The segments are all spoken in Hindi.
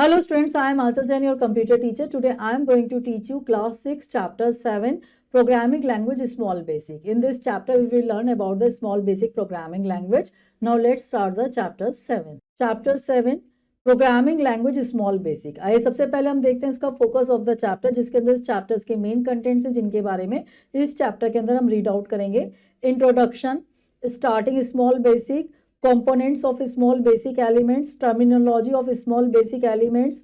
Hello students, I am Achal Jain, your computer teacher. Today I am going to teach you class 6 chapter 7 programming language small basic. In this chapter we will learn about the small basic programming language. Now let's start the chapter 7. Chapter 7 programming language small basic. आइए सबसे पहले हम देखते हैं इसका फोकस ऑफ द चैप्टर, जिसके अंदर इस चैप्टर्स के मेन कंटेंट्स हैं जिनके बारे में इस चैप्टर के अंदर हम रीड आउट करेंगे। Introduction, starting small basic, components of small basic elements, terminology of small basic elements,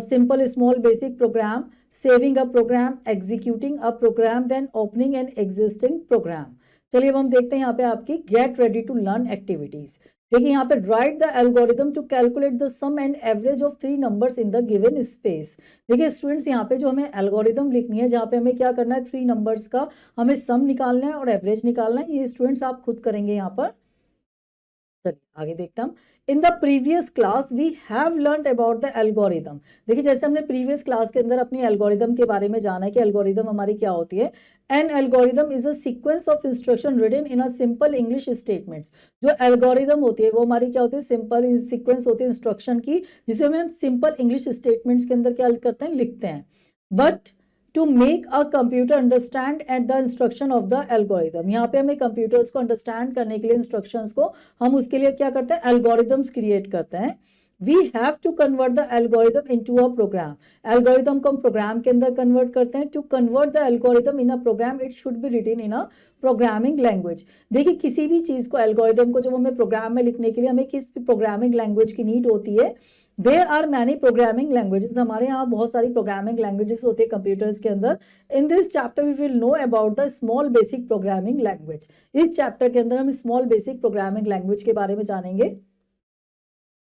simple small basic program, saving a program, executing a program, then opening an existing program। चलिए अब हम देखते हैं यहाँ पे आपकी get ready to learn activities। देखिए यहाँ पे write the algorithm to calculate the sum and average of three numbers in the given space। देखिए स्टूडेंट्स यहाँ पे जो हमें एल्गोरिदम लिखनी है, जहाँ पे हमें क्या करना है, थ्री नंबर्स का हमें सम निकालना है और एवरेज निकालना है। ये स्टूडेंट्स आप खुद करेंगे यहाँ पर। चलिए आगे देखते हैं। In the previous class we have learned about the algorithm. देखिए जैसे हमने प्रीवियस क्लास के अंदर अपनी एल्गोरिदम के बारे में जाना है कि एल्गोरिदम हमारी क्या होती है। An algorithm is a sequence of instruction written in a simple English statements. जो एल्गोरिदम होती है वो हमारी क्या होती है, सिंपल सीक्वेंस होती है इंस्ट्रक्शन की, जिसे हम सिंपल इंग्लिश स्टेटमेंट्स के अंदर क्या करते हैं, लिखते हैं। But to make a computer understand at the instruction of the algorithm, यहाँ पे हमें कंप्यूटर्स को अंडरस्टैंड करने के लिए इंस्ट्रक्शंस को हम उसके लिए क्या करते हैं, एल्गोरिदम्स क्रिएट करते हैं। We have to convert the algorithm into a program. Algorithm को हम प्रोग्राम के अंदर कन्वर्ट करते हैं। To convert the algorithm in a program it should be written in a programming language. देखिए किसी भी चीज को, एल्गोरिदम को जब हमें प्रोग्राम में लिखने के लिए हमें किस प्रोग्रामिंग लैंग्वेज की नीड होती है। There are many programming languages. हमारे यहाँ बहुत सारी प्रोग्रामिंग लैंग्वेजेस होती है कंप्यूटर्स के अंदर। In this chapter we will know about the small basic programming language. इस चैप्टर के अंदर हम स्मॉल बेसिक प्रोग्रामिंग लैंग्वेज के बारे में जानेंगे।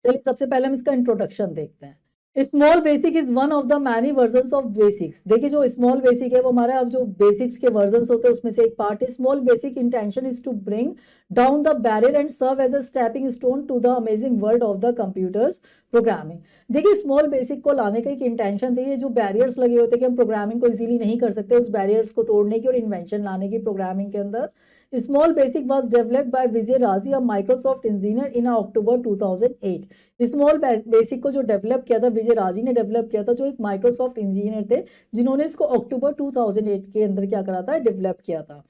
चलिए सबसे पहले हम इसका इंट्रोडक्शन देखते हैं। Small basic is one of the many versions of basics. देखिए जो स्मॉल बेसिक है वो हमारा अब जो बेसिक्स के वर्जन्स होते हैं उसमें से एक पार्ट है। Small basic intention is to bring down the barrier and serve as a stepping stone to the amazing world of the computers programming. देखिए स्मॉल बेसिक को लाने का एक इंटेंशन थी, ये जो बैरियर्स लगे होते हैं कि हम प्रोग्रामिंग को इजीली नहीं कर सकते, उस बैरियर्स को तोड़ने की और इन्वेंशन लाने की प्रोग्रामिंग के अंदर। Small basic was developed by Vijay Raji, a Microsoft engineer, in October 2008। Small basic को जो डेवलप किया था विजय राजी ने डेवलप किया था, जो एक माइक्रोसॉफ्ट इंजीनियर थे जिन्होंने इसको अक्टूबर 2008 के अंदर क्या करा था, डेवलप किया था।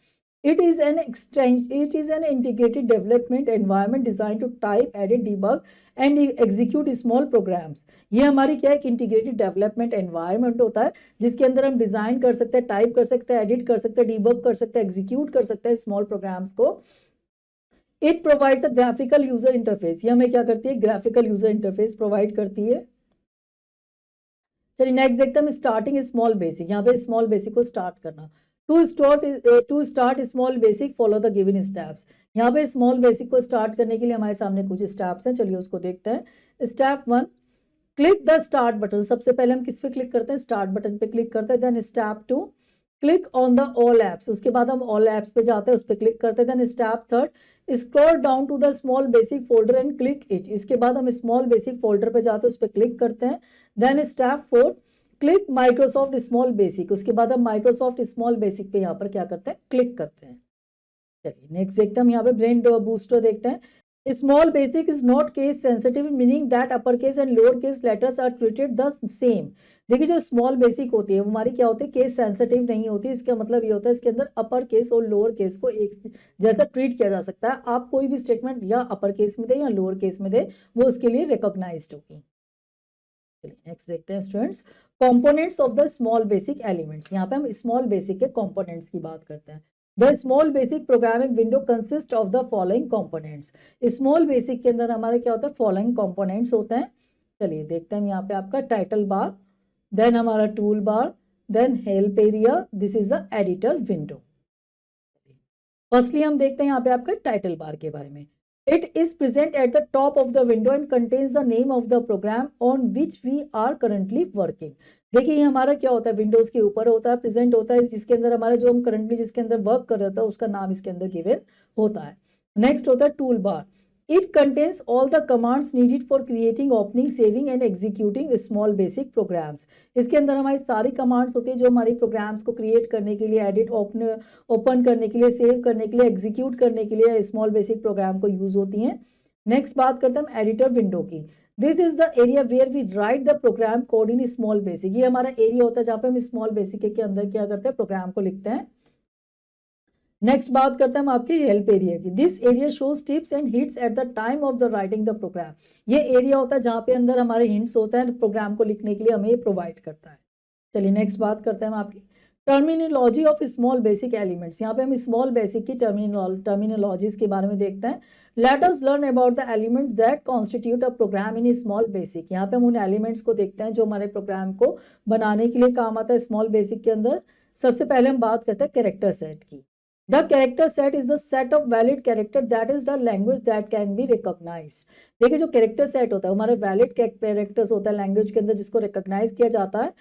It is an integrated development environment designed to type, edit, debug and execute small programs। ये हमारी क्या है, एक इंटीग्रेटेड डेवलपमेंट एनवायरनमेंट होता है जिसके अंदर हम डिजाइन कर सकते हैं, टाइप कर सकते हैं, एडिट कर सकते हैं, डीबग कर सकते हैं, एग्जीक्यूट कर सकते हैं स्मॉल प्रोग्राम्स को। It provides a graphical user interface. ये हमें क्या करती है, ग्राफिकल यूजर इंटरफेस प्रोवाइड करती है। चलिए नेक्स्ट देखते हैं हम स्टार्टिंग स्मॉल बेसिक। यहाँ पे स्मॉल बेसिक को स्टार्ट करना। To start small basic follow the given steps. यहाँ पे स्मॉल बेसिक को स्टार्ट करने के लिए हमारे सामने कुछ स्टेप्स हैं, चलिए उसको देखते हैं। Step 1, click the start button. सबसे पहले हम किस पे क्लिक करते हैं, स्टार्ट बटन पे क्लिक करते हैं। Then step 2, click on the all apps. उसके बाद हम ऑल एप्स पे जाते हैं, उस पर क्लिक करते हैं। Then step 3, scroll down to the small basic folder and click it. इसके बाद हम स्मॉल बेसिक फोल्डर पे जाते हैं, उस पर क्लिक करते हैं। Then step 4, click Microsoft small basic. उसके बाद हम माइक्रोसॉफ्ट स्मॉल बेसिक पे यहाँ पर क्या करते हैं, क्लिक करते हैं। चलिए नेक्स्ट देखते हैं हम यहाँ पे ब्रेन बूस्टर देखते हैं। Small basic is not case sensitive, meaning that upper case and lower case letters are treated the same. देखिए जो स्मॉल बेसिक होती है वो हमारी क्या होती है, केस सेंसिटिव नहीं होती। इसका मतलब ये होता है इसके अंदर अपर केस और लोअर केस को एक जैसा ट्रीट किया जा सकता है। आप कोई भी स्टेटमेंट या अपर केस में दे या लोअर केस में दे, वो उसके लिए रिकॉग्नाइज्ड होगी। नेक्स्ट देखते हैं students, components of the small basic elements. यहाँ पे हम स्मॉल बेसिक के कंपोनेंट्स की बात करते हैं। The small basic programming window consist of the following components. Small basic के अंदर हमारे क्या होता है, फॉलोइंग कंपोनेंट्स होते हैं। चलिए देखते हैं यहाँ पे आपका टाइटल बार, देन हमारा tool bar, then help area, this is the editor window. Firstly हम देखते हैं यहाँ पे आपका टाइटल बार के बारे में। It is present at the top of the window and contains the name of the program on which we are currently working। देखिए ये हमारा क्या होता है, विंडोज के ऊपर होता है, प्रेजेंट होता है, जिसके अंदर हमारा जो हम करंटली जिसके अंदर वर्क कर रहे होता है उसका नाम इसके अंदर गिवन होता है। नेक्स्ट होता है tool bar. It contains all the commands needed for creating, opening, saving and executing small basic programs. इसके अंदर हमारी सारी कमांड्स होती है जो हमारी प्रोग्राम्स को क्रिएट करने के लिए, एडिट, ओपन करने के लिए, सेव करने के लिए, एग्जीक्यूट करने के लिए स्मॉल बेसिक प्रोग्राम को यूज होती हैं। नेक्स्ट बात करते हैं हम एडिटर विंडो की। This is the area where we write the program code in small basic. ये हमारा एरिया होता है जहां पे हम स्मॉल बेसिक के अंदर क्या करते हैं, प्रोग्राम को लिखते हैं। नेक्स्ट बात करते हैं हम आपके हेल्प एरिया की। This area shows tips and hints at the time of the writing the program. ये एरिया होता है जहां पे अंदर हमारे हिंट्स होता है, प्रोग्राम को लिखने के लिए हमें प्रोवाइड करता है। चलिए नेक्स्ट बात करते हैं हम आपकी terminology of small basic elements. यहाँ पे हम स्मॉल बेसिक की टर्मिनोलॉजीज के बारे में देखते हैं। Let us learn about the elements that constitute a program in small basic. यहाँ पे हम उन एलिमेंट्स को देखते हैं जो हमारे प्रोग्राम को बनाने के लिए काम आता है स्मॉल बेसिक के अंदर। सबसे पहले हम बात करते हैं कैरेक्टर सेट की। The character set is the set of valid character that is the language that can be recognized। देखिए जो कैरेक्टर सेट होता है हमारे वैलिड कैरेक्टर्स होता है लैंग्वेज के अंदर जिसको रिकॉग्नाइज किया जाता है।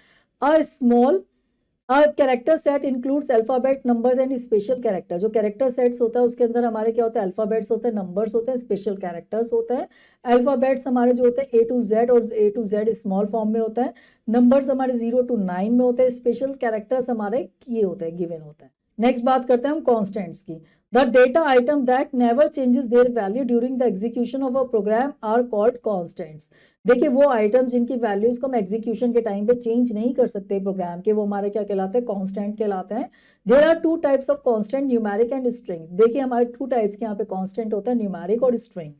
A character set includes alphabet, numbers and special character। जो कैरेक्टर सेट्स होता है उसके अंदर हमारे क्या होता है, अल्फाबेट्स होते हैं, नंबर्स होते हैं, स्पेशल कैरेक्टर्स होते हैं। अल्फाबेट्स हमारे जो होते हैं A to Z और A to Z small form में होता है। नंबर्स हमारे 0 to 9 में होते हैं। स्पेशल कैरेक्टर्स हमारे ये होते हैं, गिवन होता है। नेक्स्ट बात करते हैं हम कॉन्स्टेंट्स की। The data item that never changes their value during the execution of a program are called constants. देखिए वो आइटम जिनकी वैल्यूज को हम एग्जीक्यूशन के टाइम पे चेंज नहीं कर सकते प्रोग्राम के, वो हमारे क्या कहलाते हैं, कॉन्स्टेंट कहलाते हैं। There are two types of constant, numeric and string. देखिए हमारे टू टाइप्स के यहाँ पे कॉन्स्टेंट होता है, न्यूमेरिक और स्ट्रिंग।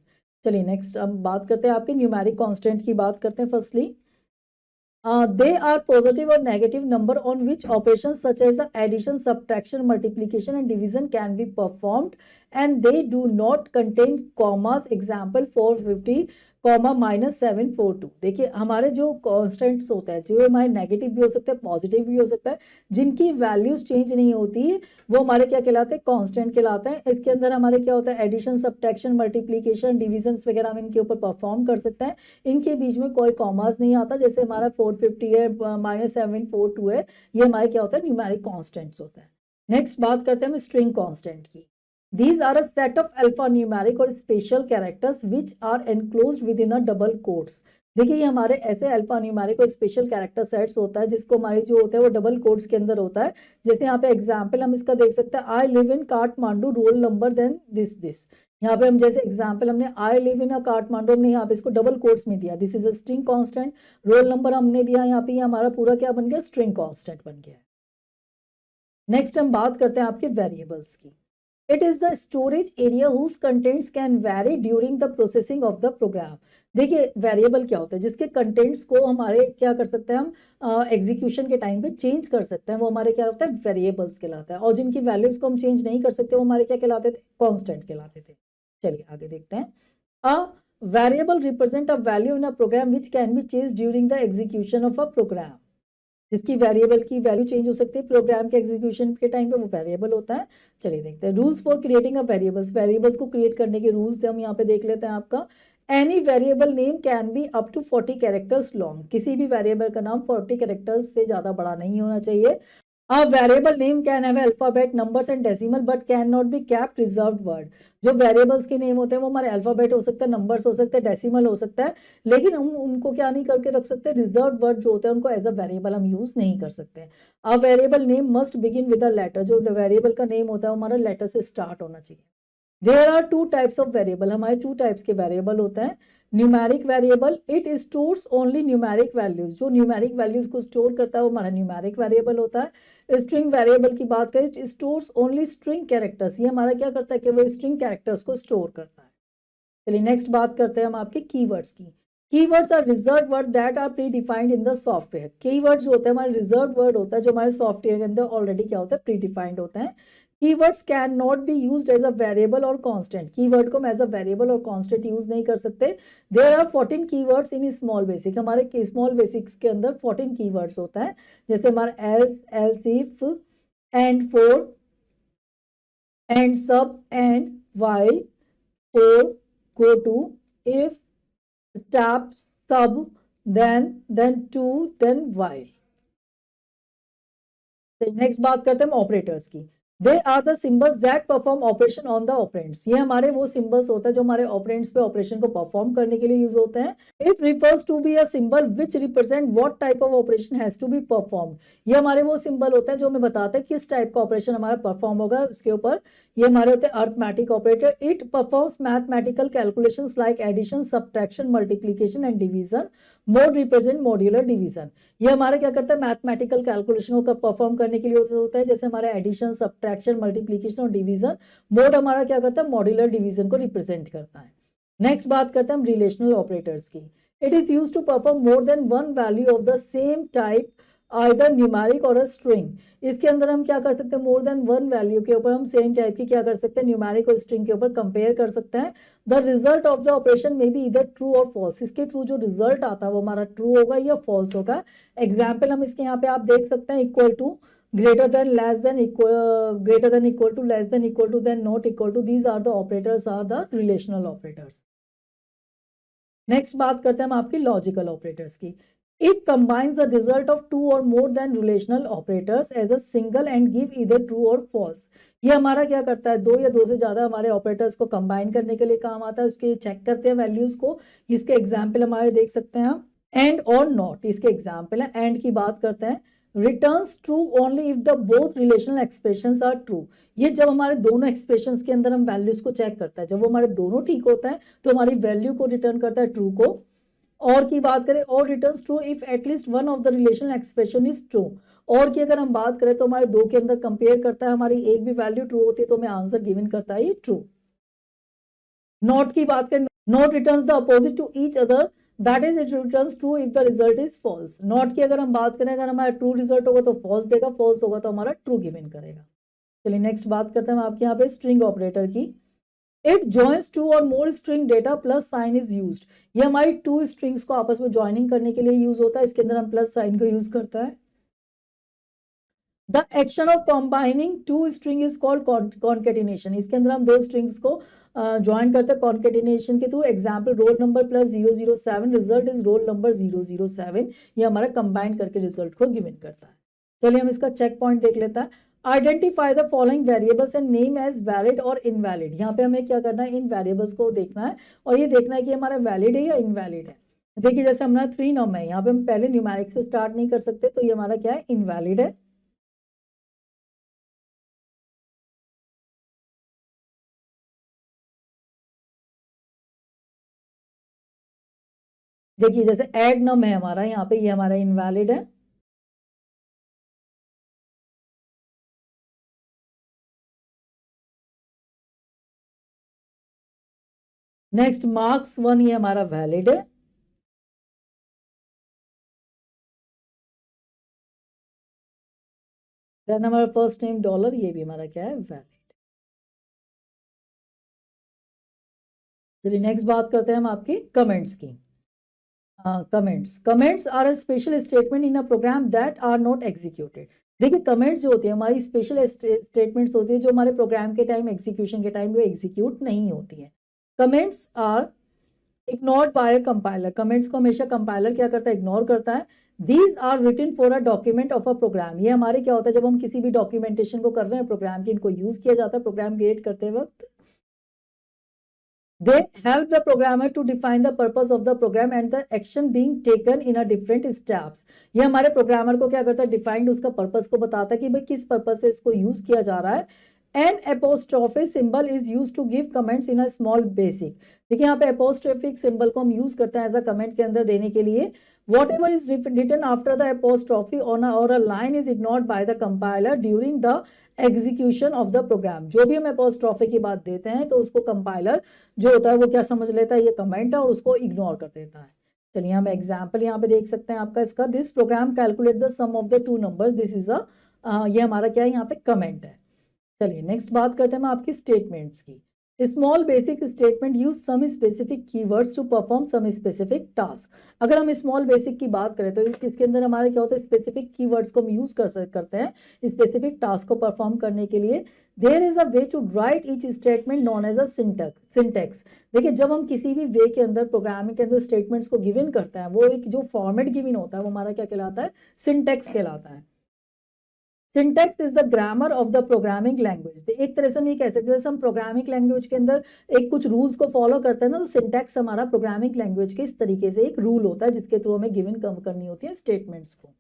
चलिए नेक्स्ट हम बात करते हैं आपके न्यूमेरिक कॉन्स्टेंट की बात करते हैं। Firstly they are positive or negative number on which operations such as addition, subtraction, multiplication and division can be performed, and they do not contain commas। Example 450 -742। देखिए हमारे जो कॉन्स्टेंट्स होता है जो हमारे नेगेटिव भी हो सकता है, पॉजिटिव भी हो सकता है, जिनकी वैल्यूज चेंज नहीं होती वो हमारे क्या कहलाते हैं, कांस्टेंट कहलाते हैं। इसके अंदर हमारे क्या होता है, एडिशन, सब्ट्रैक्शन, मल्टीप्लिकेशन, डिविजन्स वगैरह हम इनके ऊपर परफॉर्म कर सकते हैं। इनके बीच में कोई कॉमास नहीं आता। जैसे हमारा 450 है, -742 है, ये हमारे क्या होता है, न्यूमेरिक कॉन्स्टेंट्स होता है। नेक्स्ट बात करते हैं हम स्ट्रिंग कॉन्स्टेंट की। These are a set of alphanumeric और special characters which are enclosed within a double quotes। देखिए ये हमारे ऐसे अल्फान्यूमेरिक और स्पेशल कैरेक्टर सेट्स होता है जिसको हमारे जो होता है वो डबल कोड्स के अंदर होता है। जैसे यहाँ पे एग्जाम्पल हम इसका देख सकते हैं, I live in Kathmandu, roll number then this. यहाँ पे हम जैसे एग्जाम्पल हमने आई लिव इन अ काठमांडू, हमने यहाँ पे इसको डबल कोड्स में दिया, this is a string constant. Roll number हमने दिया यहाँ पे, हमारा पूरा क्या बन गया, स्ट्रिंग कॉन्स्टेंट बन गया। नेक्स्ट हम बात करते हैं आपके वेरिएबल्स की। It is the storage area whose contents can vary during the processing of the program। देखिए वेरिएबल क्या होता है, जिसके कंटेंट्स को हमारे क्या कर सकते हैं, हम एग्जीक्यूशन के टाइम पे चेंज कर सकते हैं, वो हमारे क्या होता है, वेरिएबल्स कहलाता है। और जिनकी वैल्यूज को हम चेंज नहीं कर सकते वो हमारे क्या कहलाते थे, कांस्टेंट कहलाते थे। चलिए आगे देखते हैं। A variable represent a value in a program which can be change during the execution of a program. जिसकी वेरिएबल की वैल्यू चेंज हो सकती है प्रोग्राम के एग्जीक्यूशन के टाइम पे, वो वेरिएबल होता है। चलिए देखते हैं rules for creating a variables. Variables को क्रिएट करने के रूल्स हम यहाँ पे देख लेते हैं आपका। Any variable name can be up to 40 characters long. किसी भी वेरिएबल का नाम 40 कैरेक्टर्स से ज्यादा बड़ा नहीं होना चाहिए। A variable name can have alphabet, numbers and decimal but cannot be kept reserved word। जो वेरिएबल्स के नेम होते हैं वो हमारे अल्फाबेट हो सकता है, नंबर्स हो सकते हैं, डेसिमल हो सकता है, लेकिन हम उनको क्या नहीं करके रख सकते, रिजर्व वर्ड जो होते हैं उनको एज अ वेरिएबल हम यूज नहीं कर सकते। A variable name must begin with a letter. जो वेरिएबल का नेम होता है वो हमारा लेटर से स्टार्ट होना चाहिए। There are two types of variable. हमारे टू टाइप्स के वेरिएबल होते हैं। Numeric variable, it stores only numeric values. जो न्यूमेरिक वैल्यूज को स्टोर करता है वो हमारा न्यूमेरिक वेरिएबल होता है। स्ट्रिंग वेरिएबल की बात करें, it stores only string characters. ये हमारा क्या करता है कि वो स्ट्रिंग कैरेक्टर्स को स्टोर करता है। चलिए नेक्स्ट बात करते हैं हम आपके कीवर्ड्स की। Keywords are reserve word that are pre defined in the software. Keywords होते हैं हमारे रिजर्व वर्ड होता है जो हमारे सॉफ्टवेयर के अंदर ऑलरेडी क्या होता है, प्री डिफाइंड होते हैं। Keywords can not be used as a variable और कांस्टेंट। कीवर्ड को हम एज अ वेरिएबल और कांस्टेंट यूज नहीं कर सकते। There are 14 keywords in small basic. हमारे स्मॉल बेसिक्स के अंदर 14 कीवर्ड्स होता है। जैसे हमारा else, else if, end for, end sub, end while, for, go to, if, stop, sub, then to, then while। Next बात करते हैं हम ऑपरेटर्स की। दे are the symbols that perform operation on the operands, ये हमारे वो सिंबल्स होता है जो हमारे ऑपरेंड्स पे ऑपरेशन को परफॉर्म करने के लिए यूज होते हैं. It refers to be a symbol which represent what type of operation has to be perform, ये हमारे वो सिंबल होते हैं जो हमें बताते हैं किस टाइप का ऑपरेशन हमारा परफॉर्म होगा उसके ऊपर. ये हमारे होते हैं arithmetic operator. It performs mathematical calculations like addition, subtraction, multiplication and division. Mode represent modular division, ये हमारे क्या करता है मैथमेटिकल कैलकुलेशन को परफॉर्म करने के लिए होता है, जैसे हमारे एडिशन, सब्ट्रैक्शन, मल्टीप्लीकेशन और डिवीजन. मोड हमारा क्या करता है मॉड्यूलर डिवीजन को रिप्रेजेंट करता है. नेक्स्ट बात करते हैं हम रिलेशनल ऑपरेटर्स की. It is used to perform more than one value of the same type either numeric or a string. इसके अंदर हम क्या कर सकते हैं मोर देन वन वैल्यू के ऊपर हम सेम टाइप की क्या कर सकते हैं न्यूमेरिक और स्ट्रिंग के ऊपर कंपेयर कर सकते हैं. The result of the operation में बी इधर ट्रू और फॉल्स, इसके थ्रू जो रिजल्ट आता है वो हमारा ट्रू होगा या फॉल्स होगा. एग्जाम्पल हम इसके यहाँ पे आप देख सकते हैं equal to, greater than, less than, equal, greater than, equal to, less than, equal to, then, not equal to. These are the operators are the relational operators. Next बात करते हैं हम आपकी लॉजिकल ऑपरेटर्स की. It combines the result of two और more than relational operators as a single and give either true और फॉल्स. ये हमारा क्या करता है दो या दो से ज्यादा हमारे ऑपरेटर्स को कंबाइन करने के लिए काम आता है. उसके चेक करते हैं वैल्यूज को. इसके एग्जाम्पल हमारे देख सकते हैं हम एंड और नॉट, इसके एग्जाम्पल है. एंड की बात करते हैं returns true only if the both relational expressions are true. ये जब हमारे दोनों एक्सप्रेशंस के अंदर हम वैल्यूज को चेक करता है, जब वो हमारे दोनों ठीक होता है तो हमारी वैल्यू को रिटर्न करता है ट्रू को. और की बात करें और returns true if at least one of the relational expression is true. और की अगर हम बात करें तो हमारे दो के अंदर कंपेयर करता है, हमारी एक भी वैल्यू ट्रू होती है तो हमें आंसर गिवन करता है ट्रू. नॉट की बात करें not returns the opposite to each other, that is it returns true if the result is false. Not की अगर हम बात करें अगर हमारा ट्रू रिजल्ट होगा तो फॉल्स देगा, फॉल्स होगा तो हमारा ट्रू गिवन करेगा. चलिए नेक्स्ट बात करते हैं हम आपके यहाँ पे स्ट्रिंग ऑपरेटर की. इट जॉइंस टू और more string data plus sign is used. ये हमारी टू स्ट्रिंग्स को आपस में ज्वाइनिंग करने के लिए यूज होता है. इसके अंदर हम प्लस साइन को यूज करता है. The action of combining two string is called concatenation. इसके अंदर हम दो स्ट्रिंग्स को ज्वाइन करते हैं कॉन्केटिनेशन के through. Example roll number plus 007, result is roll number 007. ये हमारा कंबाइन करके रिजल्ट को गिवन करता है. चलिए हम इसका चेक पॉइंट देख लेता है. Identify the following variables and name as valid or invalid. यहाँ पे हमें क्या करना है इन वेरिएबल्स को देखना है और ये देखना है कि हमारा वैलिड है या इनवैलिड है. देखिए जैसे हमारा 3 नम है, यहाँ पे हम पहले न्यूमेरिक से स्टार्ट नहीं कर सकते तो ये हमारा क्या है इनवैलिड है. देखिए जैसे एड नम है हमारा यहाँ पे, ये हमारा इनवैलिड है. नेक्स्ट मार्क्स 1 ये हमारा वैलिड है. देन हमारा फर्स्ट नेम डॉलर ये भी हमारा क्या है वैलिड. चलिए नेक्स्ट बात करते हैं हम आपकी कमेंट्स की. Comments are a special statement in a program that are not executed. देखिए कमेंट्स जो होती है हमारी स्पेशल स्टेटमेंट्स होती है जो हमारे प्रोग्राम के टाइम एग्जीक्यूशन के टाइम वो एग्जीक्यूट नहीं होती है. Comments are ignored by compiler. Comments को हमेशा कंपाइलर क्या करता है इग्नोर करता है. These are written for a document of a program. ये हमारे क्या होता है जब हम किसी भी डॉक्यूमेंटेशन को कर रहे हैं प्रोग्राम की, इनको यूज किया जाता है प्रोग्राम क्रिएट करते वक्त. They help the programmer to define the purpose of the program and the action being taken in a different steps. ये हमारे प्रोग्रामर को क्या करता है डिफाइंड उसका पर्पस को बताता है कि भाई किस पर्पस से इसको यूज किया जा रहा है. An apostrophe symbol is used to give comments in a small basic. देखिए यहाँ पे apostrophic symbol को हम यूज करते हैं एज अ कमेंट के अंदर देने के लिए. Whatever is written after the apostrophe or a line is ignored by the compiler during the execution of the program. जो भी हम एपोस्ट्रोफी की बात देते हैं तो उसको कंपाइलर जो होता है वो क्या समझ लेता है ये कमेंट है और उसको इग्नोर कर देता है. चलिए हम एग्जांपल यहाँ पे देख सकते हैं आपका इसका. This program calculate the sum of the two numbers. This is a ये हमारा क्या है यहाँ पे कमेंट है. चलिए नेक्स्ट बात करते हैं हम आपकी स्टेटमेंट्स की. Small basic statement use some specific keywords to perform some specific task. अगर हम स्मॉल बेसिक की बात करें तो इसके अंदर हमारे क्या होता है स्पेसिफिक कीवर्ड्स को हम यूज करते हैं स्पेसिफिक टास्क को परफॉर्म करने के लिए. There is a way to write each statement known as a syntax. देखिए जब हम किसी भी वे के अंदर प्रोग्रामिंग के अंदर स्टेटमेंट्स को गिवन करते हैं वो एक जो फॉर्मेट गिवन होता है वो हमारा क्या कहलाता है सिंटेक्स कहलाता है. Syntax is the grammar of the programming language. एक तरह से हम ये कह सकते हैं जैसे हम प्रोग्रामिंग लैंग्वेज के अंदर एक कुछ रूल्स को फॉलो करते हैं ना, तो सिंटैक्स हमारा प्रोग्रामिंग लैंग्वेज के इस तरीके से एक रूल होता है जिसके थ्रू हमें गिवन कम करनी होती है स्टेटमेंट्स को।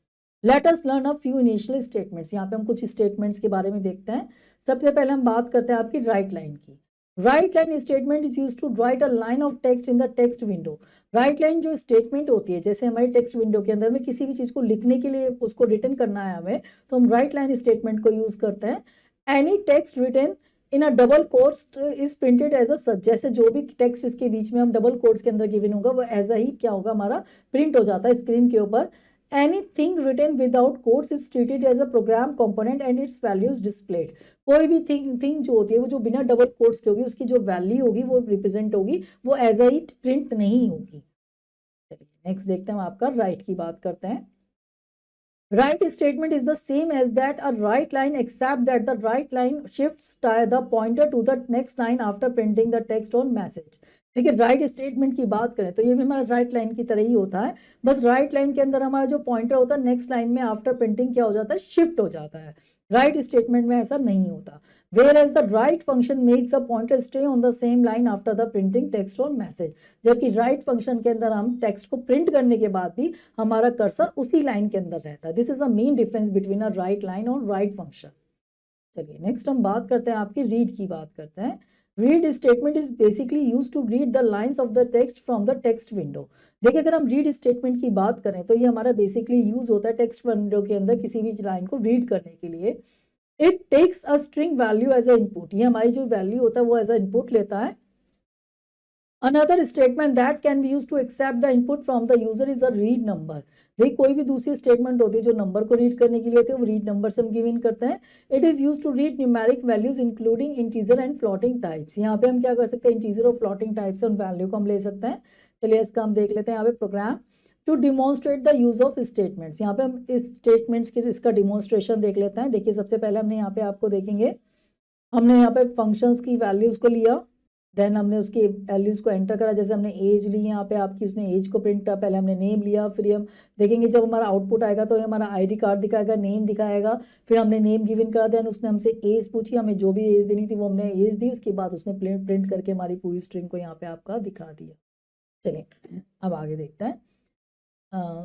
Late us learn a few initial statements. यहाँ पे हम कुछ स्टेटमेंट्स के बारे में देखते हैं। सबसे पहले हम बात करते हैं आपकी राइट लाइन की। Write line statement is use to write a line of text in the text window. Write line जो स्टेटमेंट होती है, जैसे हमारी टेक्स्ट विंडो के अंदर में किसी भी चीज को लिखने के लिए उसको रिटर्न करना है हमें, तो हम राइट लाइन स्टेटमेंट को यूज करते हैं। Any text written in a double quotes is printed as a such. जैसे जो भी टेक्स्ट इसके बीच में हम डबल कोट्स के अंदर गिवन होगा वो एज ही क्या होगा, हमारा प्रिंट हो जाता है स्क्रीन के ऊपर। Anything written without quotes is treated as a program component and its value is displayed। कोई भी थिंग जो होती है वो जो बिना डबल कोट्स की होगी उसकी जो वैल्यू होगी वो रिप्रेजेंट होगी, वो एज अ इट प्रिंट नहीं होगी। चलिए नेक्स्ट देखते हैं, हम आपका राइट की बात करते हैं। Write statement is the same as that a write line except that the write line shifts the pointer to the next line after printing the text on message. देखिए राइट स्टेटमेंट की बात करें तो ये भी हमारा राइट लाइन की तरह ही होता है, बस राइट लाइन के अंदर हमारा जो पॉइंटर होता है नेक्स्ट लाइन में आफ्टर प्रिंटिंग क्या हो जाता है, शिफ्ट हो जाता है। राइट स्टेटमेंट में ऐसा नहीं होता। Whereas the write function makes a pointer stay on the same line after the printing text on message. जबकि राइट फंक्शन के अंदर हम टेक्स्ट को प्रिंट करने के बाद भी हमारा कर्सर उसी लाइन के अंदर रहता है। This is a main difference between a write line और राइट फंक्शन। चलिए नेक्स्ट हम बात करते हैं, आपकी रीड की बात करते हैं। Read statement is basically use to read the lines of the text from the text window. देखिए अगर हम रीड स्टेटमेंट की बात करें तो ये हमारा बेसिकली यूज होता है टेक्स्ट विंडो के अंदर किसी भी लाइन को रीड करने के लिए। It takes a string value as a input. ये हमारी जो वैल्यू होता है वो एज अ इनपुट लेता है। Another statement that can be used to accept the input from the user is a read number। देखिए कोई भी दूसरी स्टेटमेंट होती है जो नंबर को रीड करने के लिए होती है वो रीड नंबर से हम गिव इन करते हैं। It is use to read numeric values including integer and floating types. यहाँ पे हम क्या कर सकते हैं, इंटीजर और फ्लोटिंग टाइप्स उन वैल्यू को हम ले सकते हैं। चलिए इसका हम देख लेते हैं यहाँ पे program to demonstrate the use of statements. यहाँ पे हम इस स्टेटमेंट्स की इसका डिमॉन्स्ट्रेशन देख लेते हैं। देखिए सबसे पहले हमने यहाँ पे आपको देखेंगे, हमने यहाँ पे फंक्शंस की वैल्यूज को लिया, देन हमने उसकी वैल्यूज को एंटर करा। जैसे हमने एज ली, यहाँ पे आपकी उसने एज को प्रिंट किया, पहले हमने नेम लिया, फिर हम देखेंगे जब हमारा आउटपुट आएगा तो हमारा आईडी कार्ड दिखाएगा, नेम दिखाएगा, फिर हमने नेम गिवन करा, देन उसने हमसे एज पूछी, हमें जो भी एज देनी थी वो हमने एज दी, उसके बाद उसने प्रिंट करके हमारी पूरी स्ट्रिंग को यहाँ पे आपका दिखा दिया। चलिए अब आगे देखते हैं।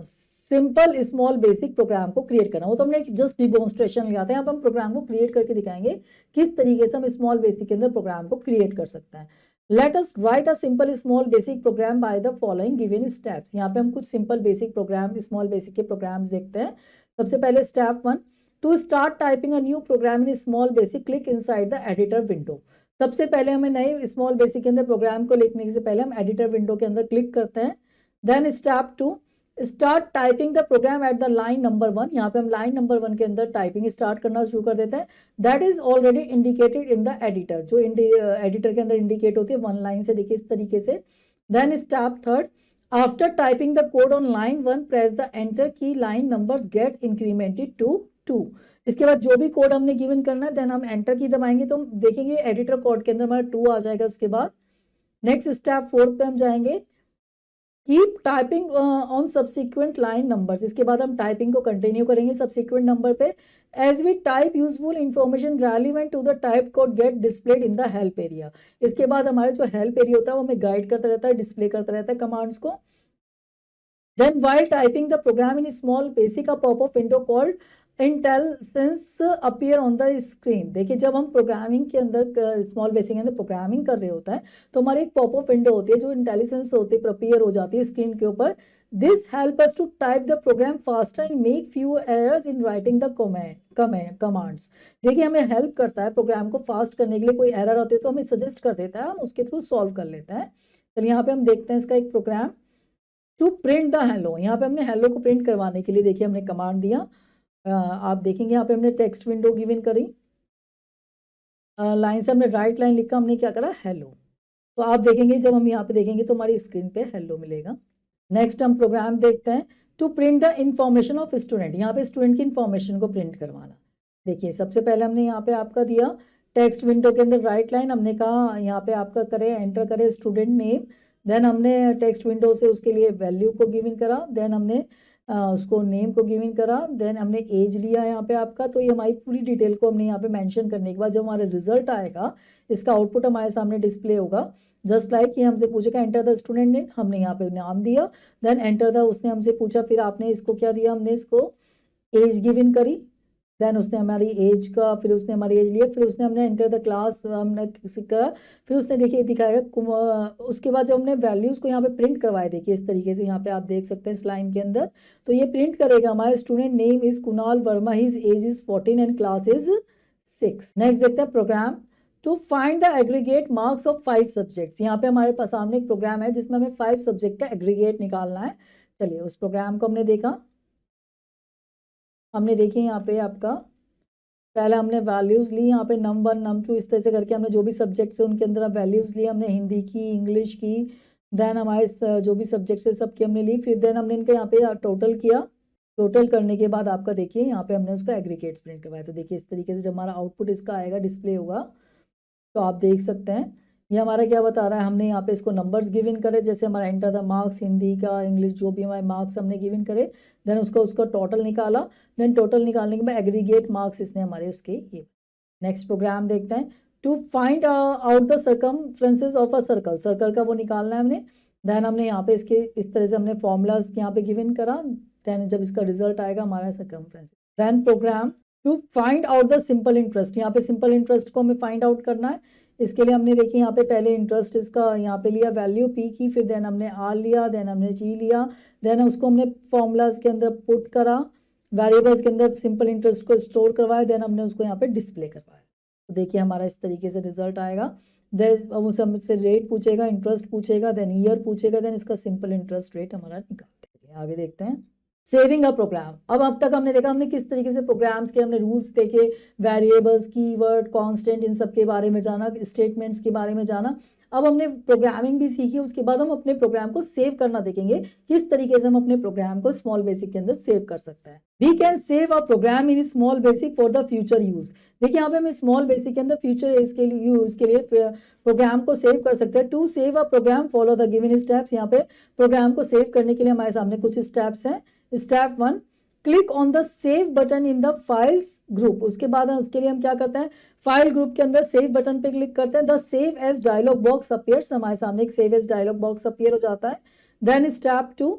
सिंपल स्मॉल बेसिक प्रोग्राम को क्रिएट करना, वो तो हमने जस्ट डिमॉन्स्ट्रेशन लिया था। यहाँ पर हम प्रोग्राम को क्रिएट करके दिखाएंगे किस तरीके से हम स्मॉल बेसिक के अंदर प्रोग्राम को क्रिएट कर सकते हैं। Let us write a simple small basic program by the following given steps. यहाँ पे हम कुछ simple basic program, small basic के प्रोग्राम्स देखते हैं। सबसे पहले step 1, to start typing a new program in small basic click inside the editor window. सबसे पहले हमें नए स्मॉल बेसिक के अंदर प्रोग्राम को लिखने से पहले हम एडिटर विंडो के अंदर क्लिक करते हैं। Then step 2, start typing the program at the line number 1। यहाँ पे हम लाइन नंबर 1 के अंदर टाइपिंग स्टार्ट करना शुरू कर देते हैं। That is already indicated in the editor, जो एडिटर के अंदर इंडिकेट होती है 1 लाइन से, देखिए इस तरीके से। Then step 3, after typing the code on line 1 press the enter key, line numbers get incremented to 2। इसके बाद जो भी कोड हमने गिवन करना है देन हम एंटर की दबाएंगे तो हम देखेंगे एडिटर कोड के अंदर हमारा 2 आ जाएगा। उसके बाद नेक्स्ट स्टेप 4 पे हम जाएंगे, keep typing on subsequent line numbers. इसके बाद हम टाइपिंग को कंटिन्यू करेंगे सब्सिक्वेंट नंबर पे। As we type useful information relevant to the type code get displayed in the help area. इसके बाद हमारे जो हेल्प एरिया होता है वो हमें गाइड करता रहता है, डिस्प्ले करता रहता है कमांड्स को। Then while typing the program in small basic a popup window called intelligence appear on the screen. देखिए जब हम प्रोग्रामिंग के अंदर स्मॉल बेसिक के अंदर प्रोग्रामिंग कर रहे होता है तो हमारी एक पॉपअप विंडो होती है जो इंटेलिजेंस होती है अपीयर हो जाती है स्क्रीन के ऊपर। This help us to type the program faster and make few errors in writing the commands. देखिए हमें हेल्प करता है प्रोग्राम को फास्ट करने के लिए, कोई एरर होती है तो हमें सजेस्ट कर देता है, हम उसके थ्रू सॉल्व कर लेते हैं। चलिए यहाँ पे हम देखते हैं इसका एक program to print the hello. यहाँ पे हमने हेलो को प्रिंट करवाने के लिए देखिए हमने कमांड दिया। आप देखेंगे यहाँ पे हमने टेक्स्ट विंडो गिवन करी, लाइन से हमने राइट लाइन लिखा, हमने क्या करा हेलो। तो आप देखेंगे जब हम यहाँ पे देखेंगे तो हमारी स्क्रीन पे हेलो मिलेगा। नेक्स्ट हम प्रोग्राम देखते हैं to print the information of student. यहाँ पे स्टूडेंट की इंफॉर्मेशन को प्रिंट करवाना। देखिए सबसे पहले हमने यहाँ पे आपका दिया टेक्स्ट विंडो के अंदर राइट लाइन, हमने कहा यहाँ पे आपका करे एंटर करे स्टूडेंट नेम। देन हमने टेक्स्ट विंडो से उसके लिए वैल्यू को गिवन करा। देन हमने उसको नेम को गिवन करा, देन हमने एज लिया यहाँ पे आपका। तो ये हमारी पूरी डिटेल को हमने यहाँ पे मेंशन करने के बाद जब हमारा रिजल्ट आएगा, इसका आउटपुट हमारे सामने डिस्प्ले होगा। जस्ट लाइक ये हमसे पूछेगा एंटर द स्टूडेंट नेम, हमने यहाँ पे नाम दिया, देन एंटर द, उसने हमसे पूछा, फिर आपने इसको क्या दिया, हमने इसको एज गिवन करी, देन उसने हमारी एज का, फिर उसने हमारी एज लिया, फिर उसने हमने एंटर द क्लास हमने करा, फिर उसने देखिए दिखाएगा। उसके बाद जब हमने वैल्यूज को यहाँ पे प्रिंट करवाए, देखिए इस तरीके से यहाँ पे आप देख सकते हैं इस लाइन के अंदर, तो ये प्रिंट करेगा हमारा student name is Kunal Verma, his age is 14 and class is 6। Next देखते हैं program to find the aggregate marks of 5 subjects. यहाँ पे हमारे पास सामने एक प्रोग्राम है जिसमें हमें 5 सब्जेक्ट का एग्रीगेट निकालना है। चलिए उस प्रोग्राम को हमने देखा, हमने देखी यहाँ पे आपका पहले हमने वैल्यूज़ ली, यहाँ पे num1 num2 इस तरह से करके हमने जो भी सब्जेक्ट्स है उनके अंदर वैल्यूज़ ली, हमने हिंदी की, इंग्लिश की, देन हमारे जो भी सब्जेक्ट्स है सबकी हमने ली, फिर देन हमने इनका यहाँ पे टोटल किया। टोटल करने के बाद आपका देखिए यहाँ पे हमने उसका एग्रीगेट्स प्रिंट करवाया। तो देखिए इस तरीके से जब हमारा आउटपुट इसका आएगा, डिस्प्ले होगा, तो आप देख सकते हैं ये हमारा क्या बता रहा है। हमने यहाँ पे इसको नंबर्स गिवन करे, जैसे हमारा एंटर द मार्क्स, हिंदी का, इंग्लिश, जो भी हमारे मार्क्स हमने गिवन करे, देन उसका टोटल निकाला, देन टोटल निकालने के बाद एग्रीगेट मार्क्स इसने हमारे उसके ये। नेक्स्ट प्रोग्राम देखते हैं to find out the circumferences of a circle, circle का वो निकालना है हमने। देन हमने यहाँ पे इसके इस तरह से हमने फॉर्मूलाज यहाँ पे गिवन करा, देन जब इसका रिजल्ट आएगा हमारा circumference. Then program to find out the simple interest, यहाँ पे सिंपल इंटरेस्ट को हमें फाइंड आउट करना है। इसके लिए हमने देखिए यहाँ पे पहले इंटरेस्ट इसका यहाँ पे लिया वैल्यू पी की, फिर देन हमने आर लिया, देन हमने जी लिया, देन उसको हमने फॉर्मूलाज के अंदर पुट करा, वेरिएबल्स के अंदर सिंपल इंटरेस्ट को स्टोर करवाया, देन हमने उसको यहाँ पे डिस्प्ले करवाया। तो देखिए हमारा इस तरीके से रिजल्ट आएगा। देन उसे हमसे रेट पूछेगा, इंटरेस्ट पूछेगा, देन ईयर पूछेगा, देन इसका सिंपल इंटरेस्ट रेट हमारा निकालते हैं। आगे देखते हैं सेविंग अ प्रोग्राम। अब तक हमने देखा हमने किस तरीके से प्रोग्राम्स के हमने रूल्स देखे, वेरिएबल्स, कीवर्ड, कांस्टेंट, इन सब के बारे में जाना, स्टेटमेंट्स के बारे में जाना। अब हमने प्रोग्रामिंग भी सीखी, उसके बाद हम अपने प्रोग्राम को सेव करना देखेंगे, किस तरीके से हम अपने प्रोग्राम को स्मॉल बेसिक के अंदर सेव कर सकते हैं। We can save a program in small Basic for the future use. देखिए यहाँ पे हम स्मॉल बेसिक के अंदर फ्यूचर यूज के लिए प्रोग्राम को सेव कर सकते हैं। To save a program follow the given steps. यहाँ पे प्रोग्राम को सेव करने के लिए हमारे सामने कुछ स्टेप्स हैं। Step 1, click on the save button in the files group. उसके बाद उसके लिए हम क्या करते हैं, फाइल ग्रुप के अंदर सेव बटन पे क्लिक करते हैं। The save as dialog box appears, हमारे सामने एक save as dialog box appear हो जाता है। Then step 2,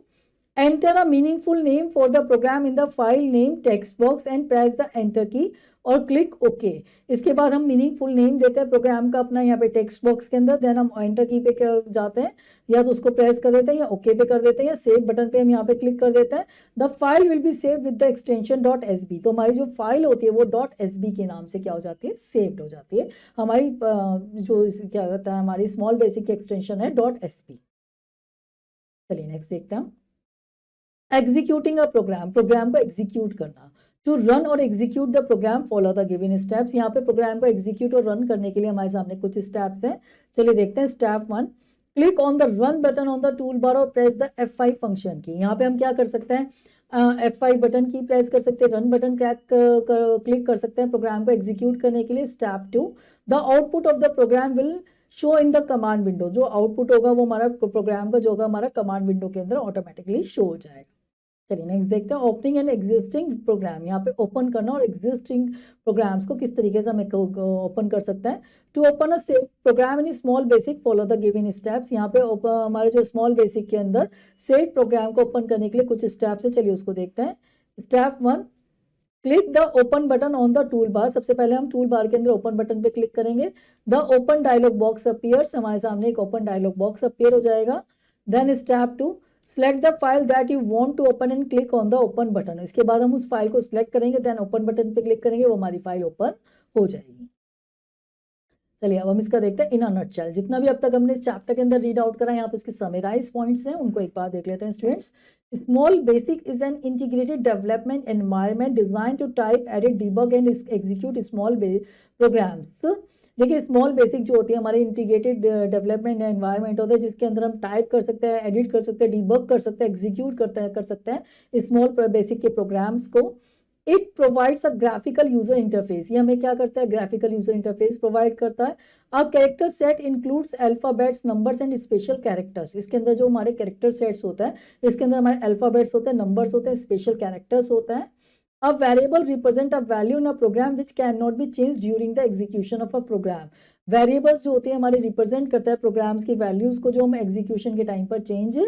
enter a meaningful name for the program in the file name text box and press the enter key और क्लिक ओके। इसके बाद हम मीनिंगफुल नेम देते हैं प्रोग्राम का अपना यहाँ पे टेक्स्ट बॉक्स के अंदर, देन हम एंटर की पे जाते हैं, या तो उसको प्रेस कर देते हैं या ओके पे कर देते हैं, या सेव बटन पे हम यहाँ पे क्लिक कर देते हैं। The file will be save with the extension .sb। तो हमारी जो फाइल होती है वो .sb के नाम से क्या हो जाती है, सेव्ड हो जाती है। हमारी जो क्या होता है, हमारी स्मॉल बेसिक की एक्सटेंशन है .sb। चलिए नेक्स्ट देखते हैं, एग्जीक्यूटिंग अ प्रोग्राम, प्रोग्राम को एग्जीक्यूट करना। टू रन और execute the programme follow the given steps. यहाँ पे प्रोग्राम को एग्जीक्यूट और रन करने के लिए हमारे सामने कुछ स्टेप्स हैं। चलिए देखते हैं। Step 1, click on the run button on the tool बार और प्रेस द F5 फंक्शन की। यहाँ पे हम क्या कर सकते हैं, F5 बटन की प्रेस कर सकते हैं, रन बटन क्लिक कर सकते हैं प्रोग्राम को एग्जीक्यूट करने के लिए। Step 2, the output of the program will show in the command window. जो आउटपुट होगा वो हमारा प्रोग्राम का जो होगा हमारा कमांड विंडो के अंदर ऑटोमेटिकली शो हो जाएगा। चलिए नेक्स्ट देखते हैं, ओपनिंग एंड एग्जिस्टिंग प्रोग्राम। यहाँ पे ओपन करना और एग्जिस्टिंग प्रोग्राम्स को किस तरीके से हम ओपन कर सकते हैं। To open a save program in small basic follow the given steps. यहाँ पे हमारे जो स्मॉल बेसिक के अंदर सेव प्रोग्राम को ओपन करने के लिए कुछ स्टेप्स है, चलिए उसको देखते हैं। Step 1, click the open button on the tool bar. सबसे पहले हम टूल बार के अंदर ओपन बटन पे क्लिक करेंगे। The open dialog box appears, हमारे सामने एक ओपन डायलॉग बॉक्स अपीयर हो जाएगा। Then step 2, select the file that you want to open and click on the open button. इसके बाद हम उस फाइल को सिलेक्ट करेंगे, देन ओपन बटन पे क्लिक करेंगे, वो हमारी फाइल ओपन हो जाएगी। चलिए अब हम इसका देखते हैं इन अ नटशेल। जितना भी अब तक हमने इस चैप्टर के अंदर रीड आउट करा, यहाँ पे उसके समराइज पॉइंट्स हैं, उनको एक बार देख लेते हैं students. Small basic is an integrated development environment design to type, edit, debug and execute small programs. देखिए स्मॉल बेसिक जो होती है हमारे इंटीग्रेटेड डेवलपमेंट एनवायरनमेंट होता है, जिसके अंदर हम टाइप कर सकते हैं, एडिट कर सकते हैं, डिबग कर सकते हैं, एग्जीक्यूट कर सकते हैं स्मॉल बेसिक के प्रोग्राम्स को। It provides a graphical user interface, ये हमें क्या करता है, ग्राफिकल यूजर इंटरफेस प्रोवाइड करता है। A character set includes alphabets, numbers and special characters, इसके अंदर जो हमारे कैरेक्टर सेट्स होता है, इसके अंदर हमारे अल्फाबेट्स होते हैं, नंबर्स होते हैं, स्पेशल कैरेक्टर्स होता है। A variable represent a value in a program which can not be change during the execution of a program. Variables जो होते हैं हमारे रिप्रेजेंट करता है प्रोग्राम्स की वैल्यूज को, जो हम एग्जीक्यूशन के टाइम पर चेंज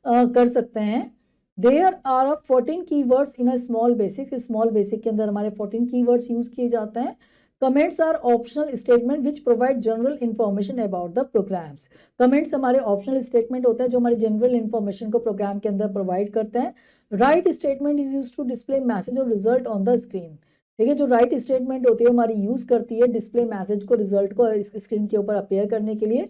कर सकते हैं। There are 14 keywords in a Small Basic, Small basic के अंदर हमारे 14 कीवर्ड्स यूज किए जाते हैं। Comments are optional statement which provide general information about the programs. Comments हमारे ऑप्शनल स्टेटमेंट होते हैं जो हमारी जनरल इंफॉर्मेशन को प्रोग्राम के अंदर प्रोवाइड करते हैं। Write statement is use to display message और रिजल्ट ऑन द स्क्रीन। देखिए जो राइट स्टेटमेंट होती है हमारी यूज करती है डिस्प्ले मैसेज को, रिजल्ट को स्क्रीन के ऊपर अपेयर करने के लिए।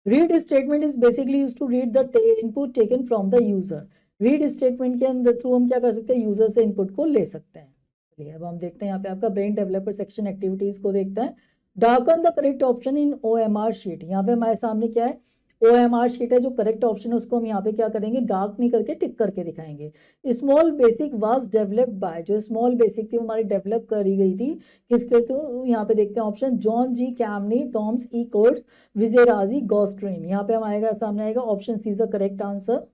Read statement is basically use to read the input taken from the user. Read statement के अंदर थ्रू हम क्या कर सकते हैं, यूजर से इनपुट को ले सकते हैं। चलिए अब हम देखते हैं यहाँ पे आपका ब्रेन डेवलपर सेक्शन एक्टिविटीज को देखते हैं। Darken the correct option in OMR sheet. यहाँ पे हमारे सामने क्या है, OMR शीट है, जो करेक्ट ऑप्शन है उसको हम यहाँ पे क्या करेंगे, डार्क नहीं करके टिक करके दिखाएंगे। Small basic was developed bye, जो स्मॉल बेसिक थी वो हमारी डेवलप करी गई थी किसके थ्रू, यहाँ पे देखते हैं option John G Kemeny, Thomas E Kurtz, Vijay राजी गॉस्ट्रिन। यहाँ पे हम आएगा, सामने आएगा option C is the correct answer.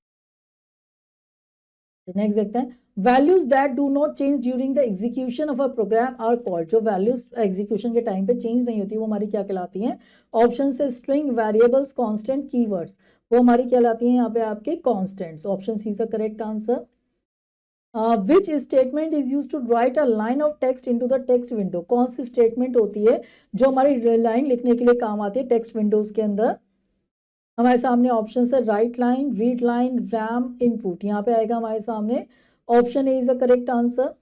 Next देखते हैं, values that do not change during the execution of a program are called. जो वैल्यूज एग्जीक्यूशन के टाइम पे चेंज नहीं होती वो हमारी क्या कहलाती हैं, ऑप्शन से स्ट्रिंग, वेरिएबल्स, कांस्टेंट, कीवर्ड्स, वो हमारी क्या कहलाती हैं यहाँ पे आपके constants. Option C is the correct answer. Which statement is use to write a line of text into the text window. कौन सी स्टेटमेंट होती है जो हमारी लाइन लिखने के लिए काम आती है टेक्स्ट विंडोज के अंदर। हमारे सामने ऑप्शन है right line, read line, RAM, input. यहाँ पे आएगा हमारे सामने option A is the correct answer.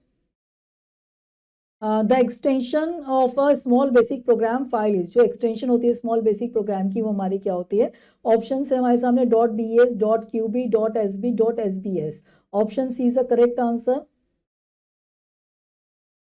The extension of a Small basic program file is, जो एक्सटेंशन होती है स्मॉल बेसिक प्रोग्राम की वो हमारी क्या होती है, ऑप्शन है हमारे सामने .bs, .qb, .sb, .sbs। Option C is the correct answer.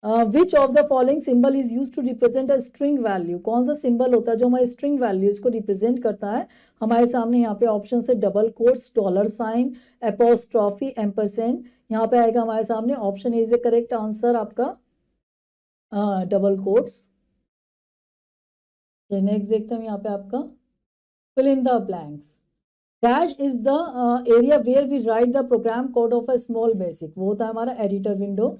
Which of the following symbol is use to represent a string value. कौन सा सिंबल होता है जो हमारे स्ट्रिंग वैल्यूज को रिप्रेजेंट करता है। हमारे सामने यहाँ पे ऑप्शन है double quotes, dollar sign, apostrophe, ampersand. यहाँ पे आएगा हमारे सामने option is the correct answer आपका डबल कोट्स। नेक्स्ट देखते हैं यहाँ पे आपका fill in the blanks. Dash is the area where we write the program code of a Small Basic. वो होता है हमारा editor window.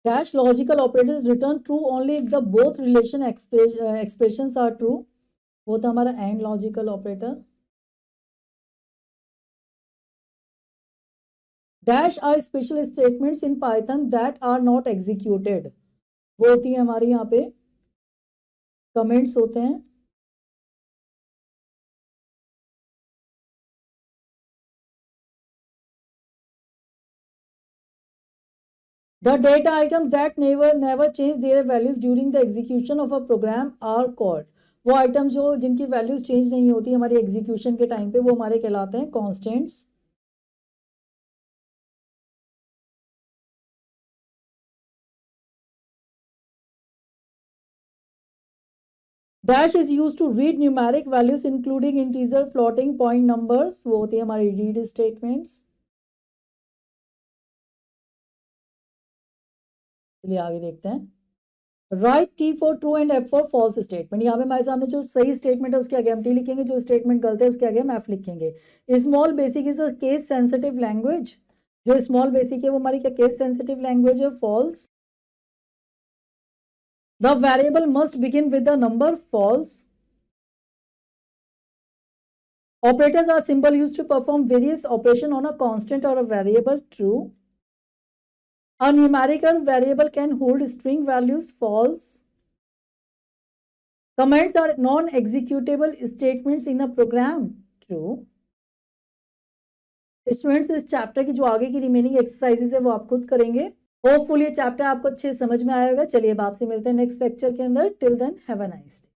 Dash logical operators return true only if the both relation expressions are true. वो था हमारा and logical operator. Dash are special statements in Python that are not executed. वो होती है हमारी यहाँ पे कमेंट्स होते हैं। The data items that never change their values during the execution of a program are called। वो आइटम्स जो जिनकी वैल्यूज चेंज नहीं होती हमारी एग्जीक्यूशन के टाइम पे वो हमारे कहलाते हैं constants. Dash is use to read numeric values including integer, floating point numbers. वो होती है हमारी रीड स्टेटमेंट्स। चलिए आगे देखते हैं। Write T for true and F for false statement. यहाँ पे हमारे सामने जो सही स्टेटमेंट है उसके आगे हम T लिखेंगे, जो स्टेटमेंट गलत है उसके आगे हम F लिखेंगे। Small basic is a case sensitive language. जो स्मॉल बेसिक है वो हमारी क्या केस सेंसिटिव लैंग्वेज है, false. The variable must begin with the number, false. Operators are symbol used to perform various operation on a constant और a variable, true. A numerical variable can hold string values, false. Comments are non-executable statements in a program, true. Students इस चैप्टर की जो आगे की रिमेनिंग एक्सरसाइजेज है वो आप खुद करेंगे। होपफुली ये चैप्टर आपको अच्छे समझ में आएगा। चलिए अब आपसे मिलते हैं नेक्स्ट लेक्चर के अंदर। Till then have a nice day.